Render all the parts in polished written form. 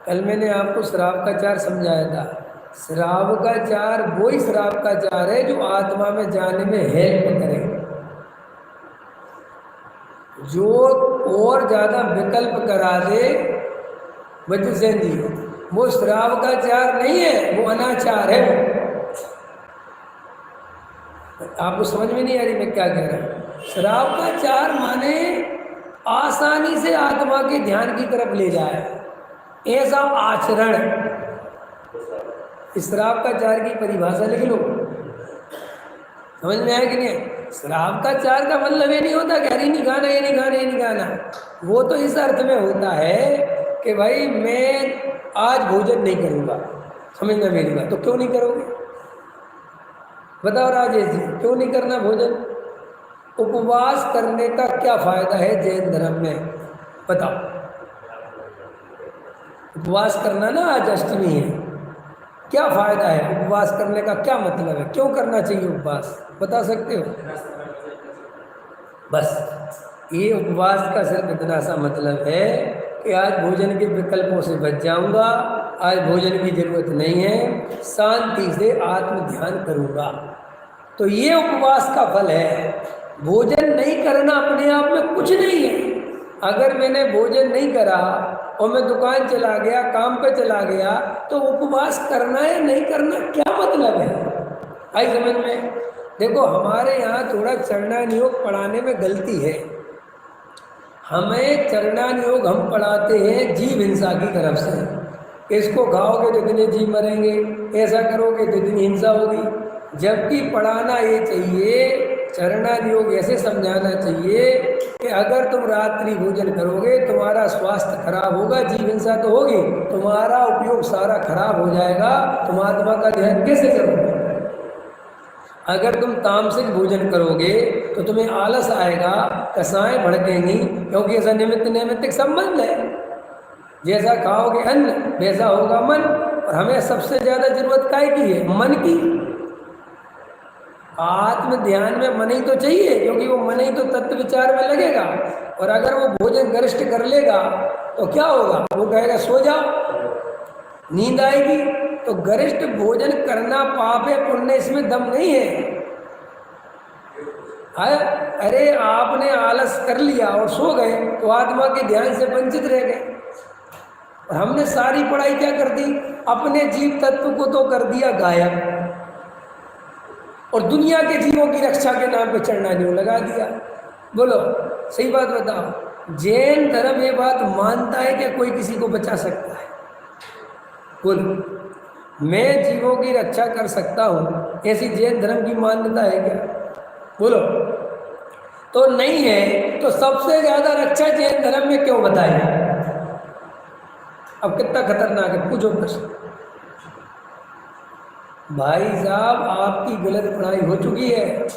कल मैंने आपको श्राव का चार समझाया था। श्राव का चार वही श्राव का चार है जो आत्मा में जाने में हेल्प करे, जो और ज्यादा विकल्प करा दे। बच्चन जी, वो श्राव का चार नहीं है, वो अनाचार है। आपको समझ में नहीं आ रही मैं क्या कह रहा हूं? श्राव का चार माने आसानी से आत्मा के ध्यान की तरफ ले जाए, ऐसा आचरण। श्राव का चार की परिभाषा लिख लो, समझ में आया कि नहीं? श्राव का चार का मतलब ये नहीं होता कि अरे नहीं खाना, ये नहीं खाना, ये नहीं खाना। वो तो इस अर्थ में होता है कि भाई मैं आज भोजन नहीं करूंगा। समझना मेरी बात। तो क्यों नहीं करोगे? बताओ राजेश जी, क्यों नहीं करना भोजन? उपवास करने का क्या फायदा है जैन धर्म में? बताओ। उपवास करना ना, आज अष्टमी है, क्या फायदा है उपवास करने का? क्या मतलब है? क्यों करना चाहिए उपवास? बता सकते हो? बस ये उपवास का सिर्फ इतना सा मतलब है कि आज भोजन के विकल्पों से बच जाऊंगा, आज भोजन की जरूरत नहीं है, शांति से आत्म ध्यान करूंगा। तो ये उपवास का फल है। भोजन नहीं करना अपने आप में कुछ नहीं है। अगर मैंने भोजन नहीं करा और मैं दुकान चला गया, काम पे चला गया, तो उपवास करना या नहीं करना क्या मतलब है? आई समझ में? देखो, हमारे यहाँ थोड़ा चरणान योग पढ़ाने में गलती है। हमें चरणान योग हम पढ़ाते हैं जीव हिंसा की तरफ से। इसको खाओगे तो इतने जीव मरेंगे, ऐसा करोगे तो इतनी हिंसा होगी। जबकि पढ़ाना ये चाहिए, चरणान योग ऐसे समझाना चाहिए कि अगर तुम रात्रि भोजन करोगे तुम्हारा स्वास्थ्य खराब होगा, जीव हिंसा तो होगी, तुम्हारा उपयोग सारा खराब हो जाएगा, तुम आत्मा का ध्यान कैसे करोगे? अगर तुम तामसिक भोजन करोगे तो तुम्हें आलस आएगा, कसाएं भड़केंगी, क्योंकि ऐसा निमित्त नैमित्तिक संबंध है। जैसा खाओगे अन्न वैसा होगा मन, और हमें सबसे ज्यादा जरूरत काय की है? मन की। आत्म ध्यान में मन ही तो चाहिए, क्योंकि वो मन ही तो तत्व विचार में लगेगा। और अगर वो भोजन गरिष्ठ कर लेगा तो क्या होगा? वो कहेगा सो जाओ, नींद आएगी। तो गरिष्ठ भोजन करना पाप है, पुण्य इसमें दम नहीं है। अरे आपने आलस कर लिया और सो गए तो आत्मा के ध्यान से वंचित रह गए। और हमने सारी पढ़ाई क्या कर दी? अपने जीव तत्व को तो कर दिया गायब, और दुनिया के जीवों की रक्षा के नाम पे चरणान योग लगा दिया। बोलो सही बात बताओ। जैन धर्म ये बात मानता है कि कोई किसी को बचा सकता है? बोलो, मैं जीवों की रक्षा कर सकता हूं, ऐसी जैन धर्म की मान्यता है क्या? बोलो। तो नहीं है, तो सबसे ज्यादा रक्षा जैन धर्म में क्यों बताई? अब कितना खतरनाक है, पूछो प्रश्न। भाई साहब, आपकी गलत पढ़ाई हो चुकी है।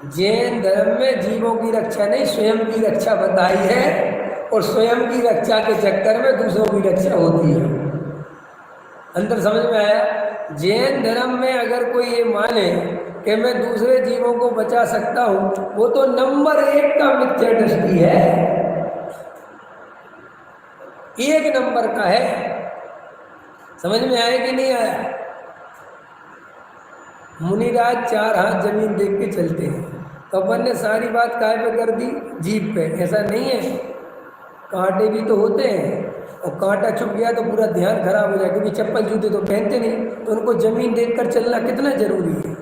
जैन धर्म में जीवों की रक्षा नहीं, स्वयं की रक्षा बताई है, और स्वयं की रक्षा के चक्कर में दूसरों की रक्षा होती है। अंतर समझ में आया? जैन धर्म में अगर कोई ये माने कि मैं दूसरे जीवों को बचा सकता हूं, वो तो नंबर 1 का मिथ्या दृष्टि है, 1 नंबर का है। समझ में आया कि नहीं आया? मुनिराज 4 हाथ जमीन देख के चलते हैं, तो अपन ने सारी बात काय पे कर दी? जीभ पे। ऐसा नहीं है, कांटे भी तो होते हैं, और कांटा चुभ गया तो पूरा ध्यान खराब हो जाए, क्योंकि चप्पल जूते तो पहनते नहीं, तो उनको जमीन देखकर चलना कितना जरूरी है।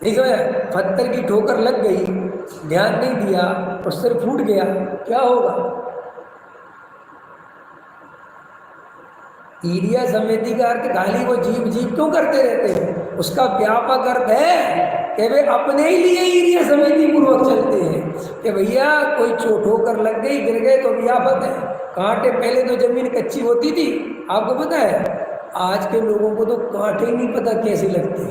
ठीक है, पत्थर की ठोकर लग गई, ध्यान नहीं दिया और सिर फूट गया, क्या होगा? ईरिया समिति का अर्थ खाली वो जीव जीव क्यों करते रहते हैं? उसका व्यापक अर्थ है कि वे अपने ही लिए ईरिया समिति पूर्वक चलते हैं कि भैया कोई चोट होकर लग गई, गिर गए तो भी आफत है। कांटे पहले तो जमीन कच्ची होती थी, आपको पता है? आज के लोगों को तो कांटे ही नहीं पता कैसे लगते।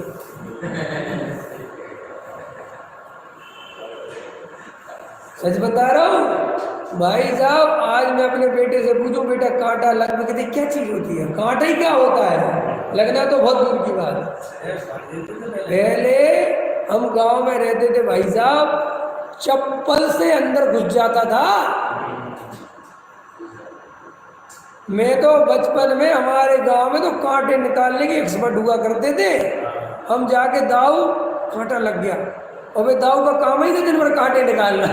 सच बता रहा हूँ भाई साहब। आज मैं अपने बेटे से पूछूं, बेटा कांटा लगना कहते क्या चीज होती है? कांटा ही क्या होता है? लगना तो बहुत दूर की बात है। पहले हम गांव में रहते थे भाई साहब, चप्पल से अंदर घुस जाता था। मैं तो बचपन में हमारे गांव में तो कांटे निकालने के एक्सपर्ट हुआ करते थे। हम जाके दाऊ, कांटा लग गया, और वे दाऊ का काम ही था दिन भर कांटे निकालना।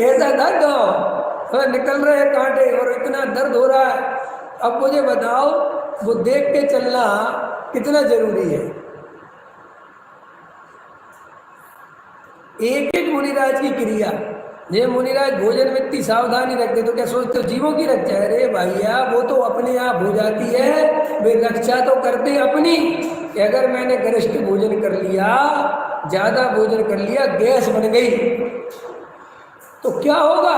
ऐसा था गाँव, निकल रहे हैं कांटे और इतना दर्द हो रहा है। अब मुझे बताओ वो देख के चलना कितना जरूरी है। एक एक मुनिराज की क्रिया, ये मुनिराज भोजन में इतनी सावधानी रखते तो क्या सोचते हो जीवों की रक्षा? अरे भैया वो तो अपने आप हो जाती है, वे रक्षा तो करते हैं अपनी। कि अगर मैंने गरिष्ठ भोजन कर लिया, ज्यादा भोजन कर लिया, गैस बन गई तो क्या होगा?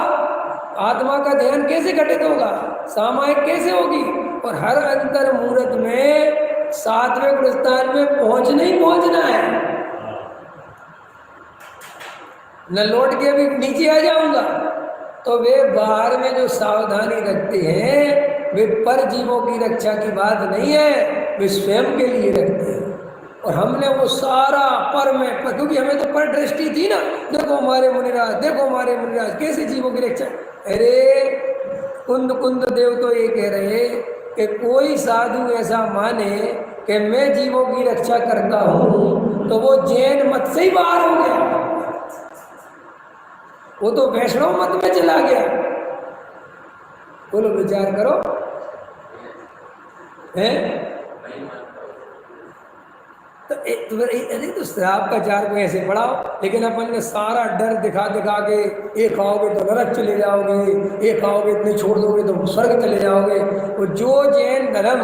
आत्मा का ध्यान कैसे घटित होगा, सामायिक कैसे होगी? और हर अंतर मुहूर्त में 7वें गुण स्थान में पहुंचना ही पहुंचना है, न लौट के अभी नीचे आ जाऊंगा। तो वे बाहर में जो सावधानी रखते हैं वे पर जीवों की रक्षा की बात नहीं है, वे स्वयं के लिए रखते हैं। और हमने वो सारा पर में, क्योंकि हमें तो पर दृष्टि थी ना, देखो हमारे मुनिराज, देखो हमारे मुनिराज कैसे जीवों की रक्षा। अरे कुंद कुंद देव तो ये कह रहे कि कोई साधु ऐसा माने कि मैं जीवों की रक्षा करता हूँ तो वो जैन मत से ही बाहर हो गया, वो तो वैष्णव मत में चला गया। बोलो विचार करो, हैं? तो श्राप का चार को ऐसे पढ़ाओ, लेकिन अपन ने सारा डर दिखा दिखा के, ये खाओगे तो नरक चले जाओगे, ये खाओगे इतने छोड़ दोगे तो स्वर्ग चले जाओगे। वो जो जैन धर्म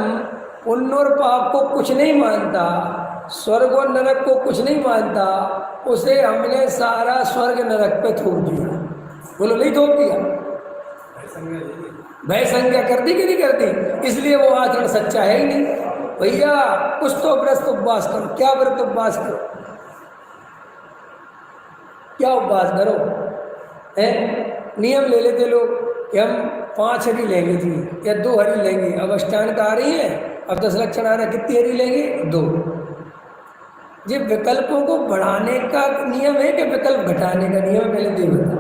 पुण्य और पाप को कुछ नहीं मानता, स्वर्ग और नरक को कुछ नहीं मानता, उसे हमने सारा स्वर्ग नरक पे थोप दिया। बोलो नहीं थोप दिया? भय संज्ञा कर दी कि नहीं करती? इसलिए वो आचरण सच्चा है ही नहीं। भैया कुछ तो व्रत उपवास करो। क्या व्रत उपवास करो? क्या उपवास करो? है नियम ले लेते लोग कि हम 5 हरी लेंगे जी, या 2 हरी लेंगे। अब अष्टांग आ रही है, अब 10 लक्षण आ रहा है, कितनी हरी लेंगे? 2। ये विकल्पों को बढ़ाने का नियम है कि विकल्प घटाने का नियम है? पहले तो ये बता,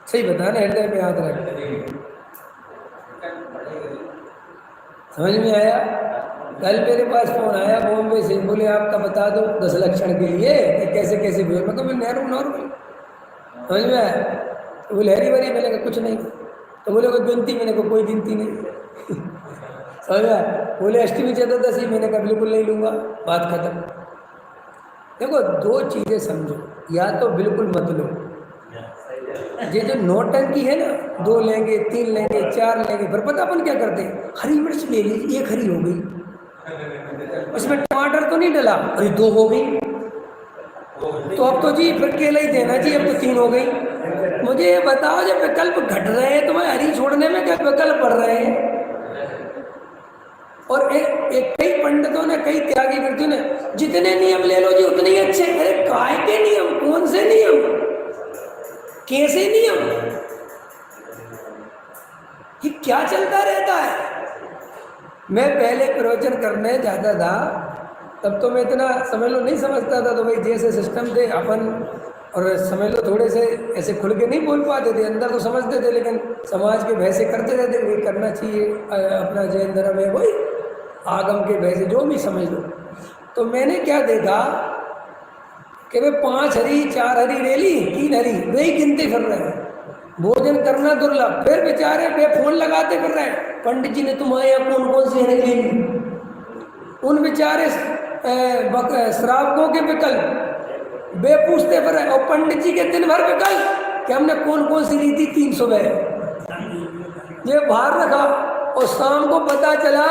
सही बता ना, हृदय में याद रख। समझ में आया? कल मेरे पास फोन आया बॉम्बे से, बोले आपका बता दो 10 लक्षण के लिए कि कैसे कैसे बोल। मैं कहूँ मैं नॉर्मल, समझ में आया? तो बोले हरी भरी, मैंने कहा कुछ नहीं। तो बोले कोई गिनती? मैंने कहा कोई गिनती नहीं। समझ में आया? बोले अष्टमी चतुर्दशी, मैंने कहा बिल्कुल नहीं लूँगा, बात खत्म। देखो 2 चीज़ें समझो, या तो बिल्कुल मत लो। ये जो नौटंकी है ना, 2 लेंगे, 3 लेंगे, 4 लेंगे, पर पता अपन क्या करते हैं? हरी मिर्च ले ली, 1 हरी हो गई, उसमें टमाटर तो नहीं डला, अरे 2 हो गई, तो अब तो जी फिर केला ही देना चाहिए, अब तो 3 हो गई। मुझे ये बताओ जब विकल्प घट रहे हैं तो मैं हरी छोड़ने में क्या विकल्प बढ़ रहे हैं? और एक कई पंडितों ने, कई त्यागी व्यक्तियों ने, जितने नियम ले लो जी उतने ही अच्छे। अरे काय के नियम? कौन से नियम? कैसे नियम? कि क्या चलता रहता है? मैं पहले प्रवचन करने जाता था, तब तो मैं इतना समझ लो नहीं समझता था। तो भाई जैसे सिस्टम थे अपन, और समझ लो थोड़े से ऐसे खुल के नहीं बोल पाते थे, अंदर तो समझते थे, लेकिन समाज के भय से करते रहते, वही करना चाहिए, अपना जैन धर्म है, वही आगम के भय से, जो भी समझ लो। तो मैंने क्या देखा कि वे 5 हरी, 4 हरी ले ली, 3 हरी, वे ही गिनते फिर रहे हैं। भोजन करना दुर्लभ, फिर बेचारे वे फोन लगाते फिर रहे हैं, पंडित जी ने तुम्हारे यहाँ कौन कौन सी हरी ले ली। उन बेचारे श्रावकों के विकल्प वे पूछते फिर रहे, और पंडित जी के दिन भर विकल्प कि हमने कौन कौन सी ली थी 3 सुबह, ये बाहर रखा। और शाम को पता चला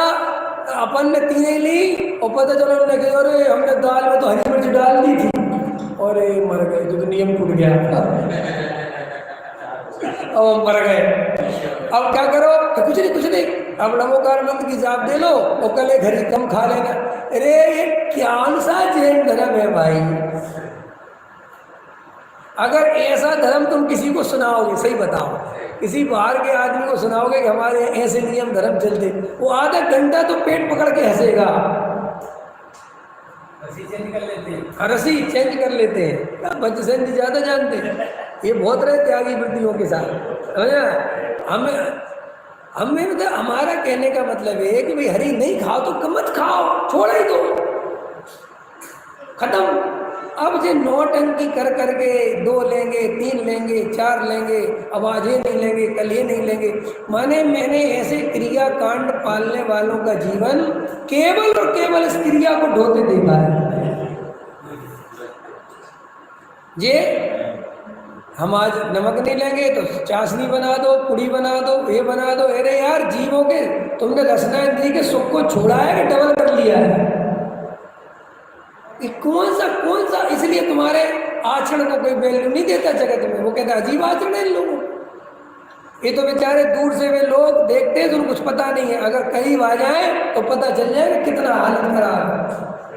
अपन ने 3 ही ली, और पता चला उन्होंने कहा अरे हमने दाल में तो हरी मिर्च डाल दी थी, और मर गए, तो नियम टूट गया। अब हम मर गए, अब क्या करो? तो कुछ नहीं, अब नमोकार मंत्र की जाप दे लो और कल 1 हरी कम खा लेना। अरे ये क्या सा जैन धर्म है भाई? अगर ऐसा धर्म तुम किसी को सुनाओगे, सही बताओ, किसी बाहर के आदमी को सुनाओगे कि हमारे ऐसे नियम धर्म चलते, वो आधा घंटा तो पेट पकड़ के हंसेगा, रस्सी चेंज कर लेते हैं। बच्चे ज़्यादा जानते हैं, ये बहुत रहे त्यागी वृत्तियों के साथ, समझ हमें मतलब हमारा कहने का मतलब है कि भाई हरी नहीं खाओ तो मत खाओ, छोड़ ही दो, खत्म। अब जो नौटंकी कर करके 2 लेंगे, 3 लेंगे, 4 लेंगे, अब आज ये नहीं लेंगे, कल ये नहीं लेंगे, माने मैंने ऐसे क्रिया कांड पालने वालों का जीवन केवल और केवल इस क्रिया को ढोते देखा है। ये हम आज नमक नहीं लेंगे तो चाशनी बना दो, पुड़ी बना दो, ये बना दो। अरे यार, जीवों के तुमने रसना इंद्री के सुख को छोड़ा है कि डबल कर लिया है? कौन सा इसलिए तुम्हारे आचरण को कोई वैल्यू नहीं देता जगत में। वो कहता अजीब आचरण है इन लोगों। ये तो बेचारे दूर से वे लोग देखते हैं तो उनको कुछ पता नहीं है, अगर करीब आ जाए तो पता चल जाएगा कितना हालत खराब है।